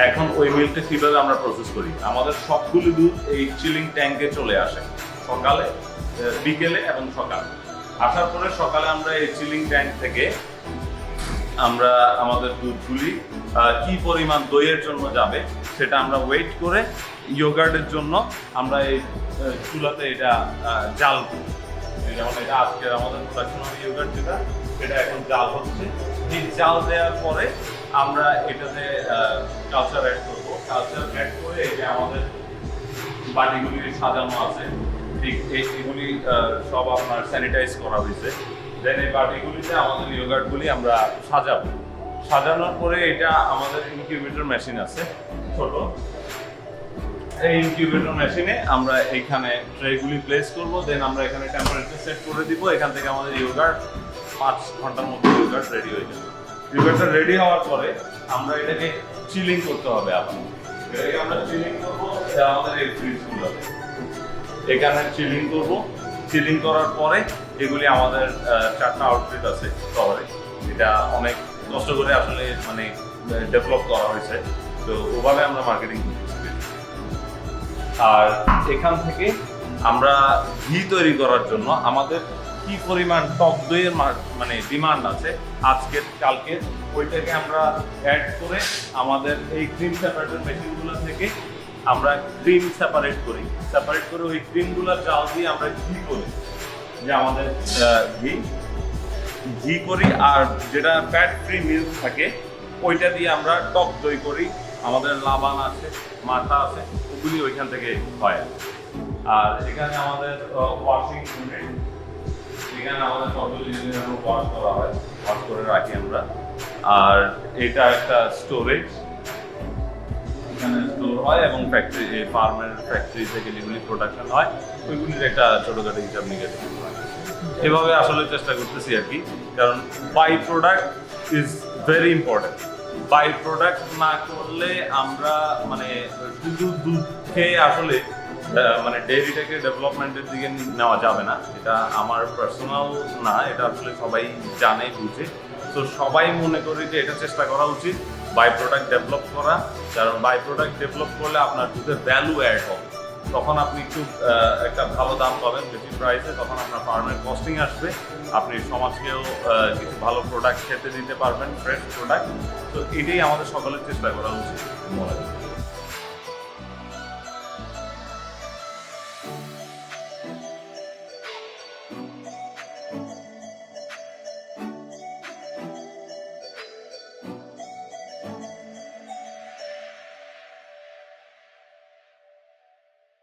এখন ওই মিল্কটা কিভাবে আমরা প্রসেস করি, আমাদের সবগুলো দুধ এই চিলিং ট্যাঙ্কে চলে আসে সকালে, বিকেলে এবং সকালে। আসার পরে সকালে আমরা এই চিলিং ট্যাঙ্ক থেকে আমরা আমাদের দুধগুলি কি পরিমাণ দইয়ের জন্য যাবে সেটা আমরা ওয়েট করে ইয়োগার্টের জন্য আমরা এই চুলাতে এটা জাল করি। যেমন এটা আজকের আমাদের প্রোডাকশন অফ ইয়োগার্ট যেটা, সেটা এখন জাল হচ্ছে। এই জাল দেওয়ার পরে আমরা এটাতে কালচার অ্যাড করবো। কালচার অ্যাড করে এই যে আমাদের বাটিগুলি সাজানো আছে, ঠিক এগুলি সব আপনার স্যানিটাইজ করা হয়েছে। দেন এই বাটিগুলিতে আমাদের ইয়োগার্টগুলি আমরা সাজাবো। সাজানোর পরে এটা আমাদের ইনকিউবেটর মেশিন আছে ছোট, এই ইনকিউবেটর মেশিনে আমরা এখানে ট্রেগুলি প্লেস করব। দেন আমরা এখানে টেম্পারেচার সেট করে দিব। এখান থেকে আমাদের ইয়োগার্ট 5 ঘন্টার মধ্যে ইয়োগার্ট রেডি হয়ে যাবে। ইয়োগার্টটা রেডি হওয়ার পরে আমরা এটাকে চিলিং করতে হবে। এটাকে আমরা চিলিং করবো আমাদের এই ফ্রিজগুলোতে, এখানে চিলিং করব। চিলিং করার পরে এগুলি আমাদের 4টা আউটলেট আছে শহরে, এটা অনেক কষ্ট করে আসলে মানে ডেভেলপ করা হয়েছে, তো ওভাবে আমরা মার্কেটিং করতেছি। আর এখান থেকে আমরা ঘি তৈরি করার জন্য আমাদের কি পরিমাণ টক দইয়ের মানে ডিমান্ড আছে আজকের কালকে, ওইটাকে আমরা অ্যাড করে আমাদের এই ক্রিম সেপারেটর মেশিনগুলো থেকে আমরা ক্রিম সেপারেট করি। সেপারেট করে ওই ক্রিমগুলোর জাল দিয়ে আমরা ঘি করি, যে আমাদের ঘি করি। আর যেটা ফ্যাট ফ্রি মিল্ক থাকে ওইটা দিয়ে আমরা টক দই করি। আমাদের লাবান আছে, মাথা আছে, ওগুলি ওইখান থেকে হয়। আর এখানে আমাদের ওয়াশিং ইউনিট, এখানে আমাদের সবগুলি ওয়াশ করা হয়, ওয়াশ করে রাখি আমরা। আর এটা একটা স্টোরেজ, এখানে স্টোর হয় এবং ফ্যাক্টরি, ফার্মের ফ্যাক্টরি থেকে যেগুলি প্রোডাকশন হয় ওইগুলির একটা ছোটোখাটো হিসাব নিকাশ হয়। এভাবে আসলে চেষ্টা করতেছি আর কি, কারণ byproduct is very important. Byproduct না করলে আমরা মানে শুধু দুধ খেয়ে আসলে মানে ডেয়ারিটাকে ডেভেলপমেন্টের দিকে নেওয়া যাবে না। এটা আমার পার্সোনাল না, এটা আসলে সবাই জানে বুঝে। তো সবাই মনে করি যে এটা চেষ্টা করা উচিত বাই প্রোডাক্ট ডেভেলপ করা, কারণ বাই প্রোডাক্ট ডেভেলপ করলে আপনার দুধের ভ্যালু অ্যাড হবে। তখন আপনি একটু একটা ভালো দাম পাবেন বেশি প্রাইসে, তখন আপনার ফার্মের কস্টিং আসবে, আপনি সমাজকেও কিছু ভালো প্রোডাক্ট খেতে দিতে পারবেন, ফ্রেশ প্রোডাক্ট। তো এটাই আমাদের সকলের চেষ্টা করা উচিত মনে হয়।